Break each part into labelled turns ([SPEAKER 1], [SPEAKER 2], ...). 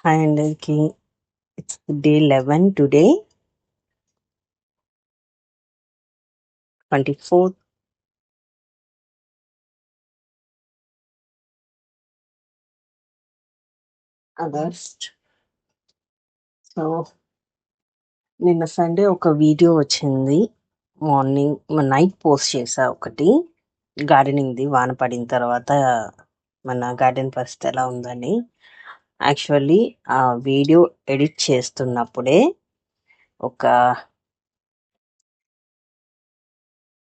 [SPEAKER 1] Hi అందరికి. It's day 11 today, 24th August. So నిన్న Sunday ఒక వీడియో వచ్చింది. మార్నింగ్ నైట్ పోస్ట్ చేసా ఒకటి, గార్డెనింగ్ది. వాన పడిన తర్వాత మన గార్డెన్ పరిస్థితి ఎలా ఉందని. యాక్చువల్లీ ఆ వీడియో ఎడిట్ చేస్తున్నప్పుడే ఒక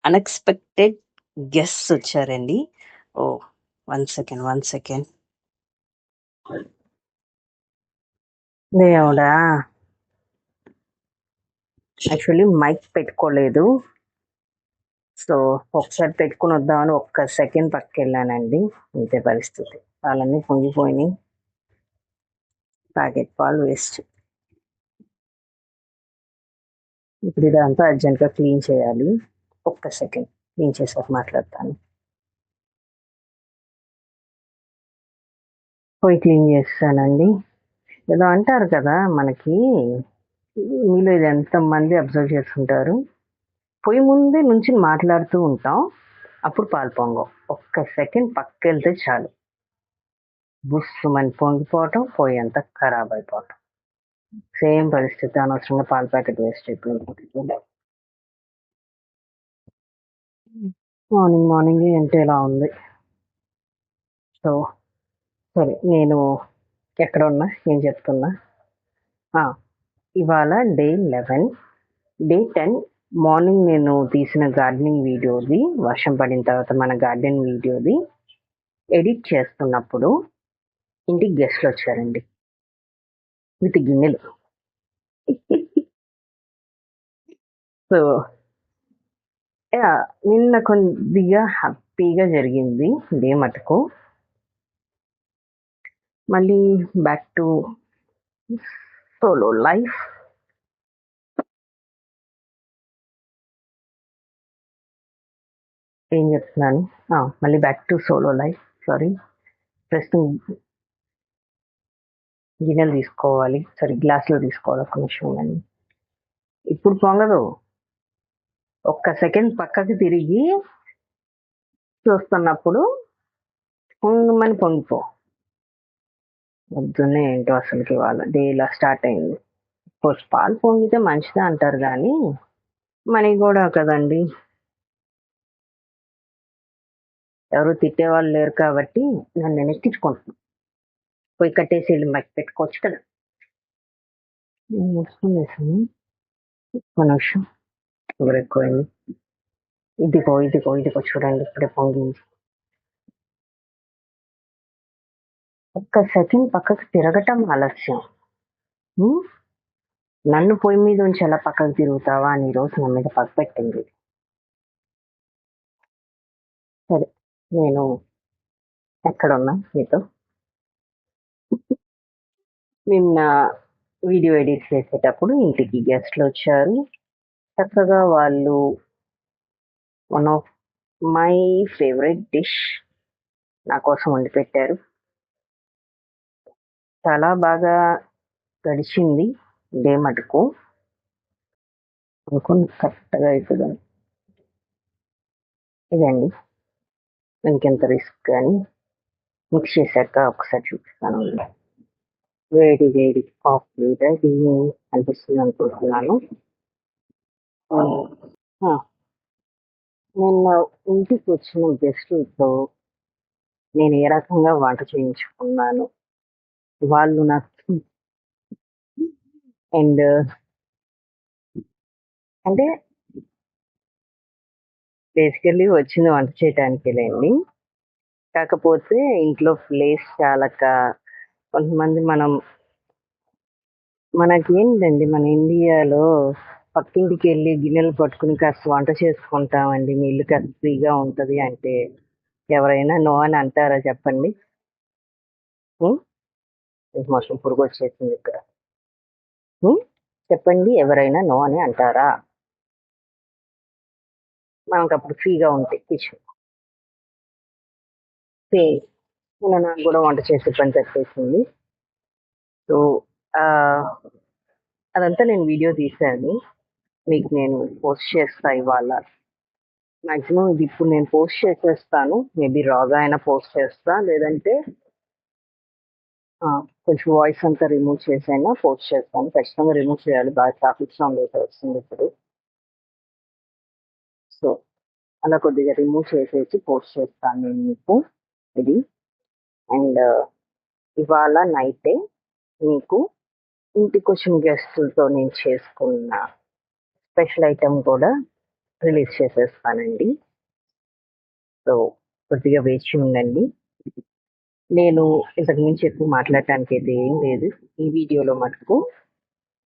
[SPEAKER 1] అన్ఎక్స్పెక్టెడ్ గెస్ట్ వచ్చారండి. ఓ, 1 సెకండ్ దేవుడా, యాక్చువల్లీ మైక్ పెట్టుకోలేదు. సో ఒకసారి పెట్టుకుని వద్దామని ఒక్క సెకండ్ పక్కకి వెళ్ళానండి. ఇంతే పరిస్థితి. పాలన్నీ పొంగిపోయినాయి. ప్యాకెట్ పాలు వేస్ట్. ఇప్పుడు ఇదంతా అర్జెంట్గా క్లీన్ చేయాలి. ఒక్క సెకండ్ క్లీన్ చేసాక మాట్లాడతాను. పోయి క్లీన్ చేస్తానండి. ఏదో అంటారు కదా, మనకి మీలో ఇది ఎంతమంది అబ్జర్వ్ చేస్తుంటారు, పొయ్యి ముందే నుంచి మాట్లాడుతూ ఉంటాం, అప్పుడు పాలు పొంగవు. ఒక్క సెకండ్ పక్కకి వెళ్తే చాలు, బుస్సుమని పొంగిపోవటం, పొయ్యి అంతా ఖరాబ్ అయిపోవటం. సేమ్ పరిస్థితి. అనవసరంగా పాల ప్యాకెట్ వేస్ట్ అయిపోయింది. మార్నింగ్ ఏంటి ఇలా ఉంది. సో సరే, నేను ఎక్కడ ఉన్నా ఏం చెప్తున్నా. ఇవాళ డే 11. డే 10 మార్నింగ్ నేను తీసిన గార్డెనింగ్ వీడియోది, వర్షం పడిన తర్వాత మన గార్డెన్ వీడియోది ఎడిట్ చేస్తున్నప్పుడు ఇంటికి గెస్ట్లు వచ్చారండి విత్ గిన్నెలు. సో నిన్న కొద్దిగా హ్యాపీగా జరిగింది డే మటుకు. మళ్ళీ బ్యాక్ టు సోలో లైఫ్. ఏం చెప్తున్నాను, మళ్ళీ back to solo life. Sorry, ప్రస్తుతం గిన్నెలు తీసుకోవాలి, గ్లాసులు తీసుకోవాలి. ఒక నిమిషం అని. ఇప్పుడు పొంగదు. ఒక్క సెకండ్ పక్కకి తిరిగి చూస్తున్నప్పుడు పొంగమని పొంగిపో. పొద్దున్నే ఏంటో అసలుకి వాళ్ళ డే ఇలా స్టార్ట్ అయింది. పాలు పొంగితే మంచిదే అంటారు, కానీ మనీ కూడా కదండి. ఎవరు తిట్టేవాళ్ళు లేరు కాబట్టి నన్ను నేను ఎక్కించుకుంటున్నాను. పోయి కట్టేసి వెళ్ళి మట్టి పెట్టుకోవచ్చు కదా. నేను ముసుకునేసాను. ఒక నిమిషం. ఎవరు ఎక్కువైంది. ఇదిగో చూడండి, ఇప్పుడే పొంగింది. ఒక్క సెకండ్ పక్కకు తిరగటం ఆలస్యం. నన్ను పొయ్యి మీద ఉంచి ఎలా పక్కకు తిరుగుతావా అని ఈరోజు నా మీద పక్క పెట్టింది. సరే, నేను ఎక్కడున్నా మీతో. నిన్న వీడియో ఎడిట్ చేసేటప్పుడు ఇంటికి గెస్ట్లు వచ్చారు. చక్కగా వాళ్ళు one of my favourite dish నా కోసం వండి పెట్టారు. చాలా బాగా గడిచింది డే మటుకు. అనుకుని కరెక్ట్గా అవుతుందని. ఇదండి, ఇంకెంత రిస్క్ కానీ మిక్స్ చేశాక ఒకసారి చూపిస్తాను. వేడి కాఫీ రెడీ అనిపిస్తుంది అనుకుంటున్నాను. నిన్న ఇంటికి వచ్చిన గెస్టులతో నేను ఏ రకంగా వంట చేయించుకున్నాను వాళ్ళు నాకు. అండ్ అంటే బేసికల్లీ వచ్చింది వంట చేయటానికి లేండి. కాకపోతే ఇంట్లో ప్లేస్ చాలక కొంతమంది మనకేంటండి, మన ఇండియాలో పక్కింటికి వెళ్ళి గిన్నెలు పట్టుకుని కాస్త వంట చేసుకుంటామండి, మీ ఇల్లు కాస్త ఫ్రీగా ఉంటుంది అంటే ఎవరైనా నో అని అంటారా చెప్పండి? మొత్తం పురుగు వచ్చేసింది ఇక్కడ. చెప్పండి, ఎవరైనా నో అని అంటారా? మనకు అప్పుడు ఫ్రీగా ఉంటాయి కిచెన్. నాకు కూడా వంట చేసే పని తప్పేసింది. సో అదంతా నేను వీడియో తీశాను, మీకు నేను పోస్ట్ చేస్తా ఇవాళ. మాక్సిమం ఇది ఇప్పుడు నేను పోస్ట్ చేసేస్తాను, మేబీ రాగా అయినా పోస్ట్ చేస్తా, లేదంటే కొంచెం వాయిస్ అంతా రిమూవ్ చేసైనా పోస్ట్ చేస్తాను. ఖచ్చితంగా రిమూవ్ చేయాలి, బాగా ట్రాఫిక్ సౌండ్ అయితే వస్తుంది ఇప్పుడు. సో అలా కొద్దిగా రిమూవ్ చేసేసి పోస్ట్ చేస్తాను నేను మీకు ఇది. అండ్ ఇవాళ నైటే మీకు ఇంటికి వచ్చిన గెస్టులతో నేను చేసుకున్న స్పెషల్ ఐటెం కూడా రిలీజ్ చేసేస్తానండి. సో కొద్దిగా వేచి ఉండండి. నేను ఇంతకు మించి ఎక్కువ మాట్లాడటానికి అయితే ఏం లేదు ఈ వీడియోలో మటుకు.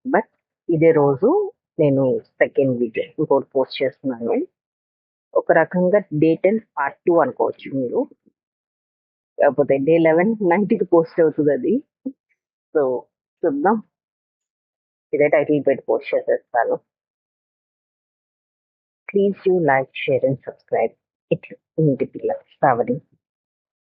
[SPEAKER 1] బట్ ఇదే రోజు నేను సెకండ్ వీడియో ఇంకోటి పోస్ట్ చేస్తున్నాను. ఒక రకంగా డే 10 పార్ట్ 2 అనుకోవచ్చు మీరు. కాకపోతే డే 11 నైట్కి పోస్ట్ అవుతుంది అది. సో చూద్దాం, ఇదే టైటిల్ పెట్టి పోస్ట్ చేసేస్తాను. Please you like, share and subscribe. ఇట్లా ఇంటి పిల్ల శ్రావణి.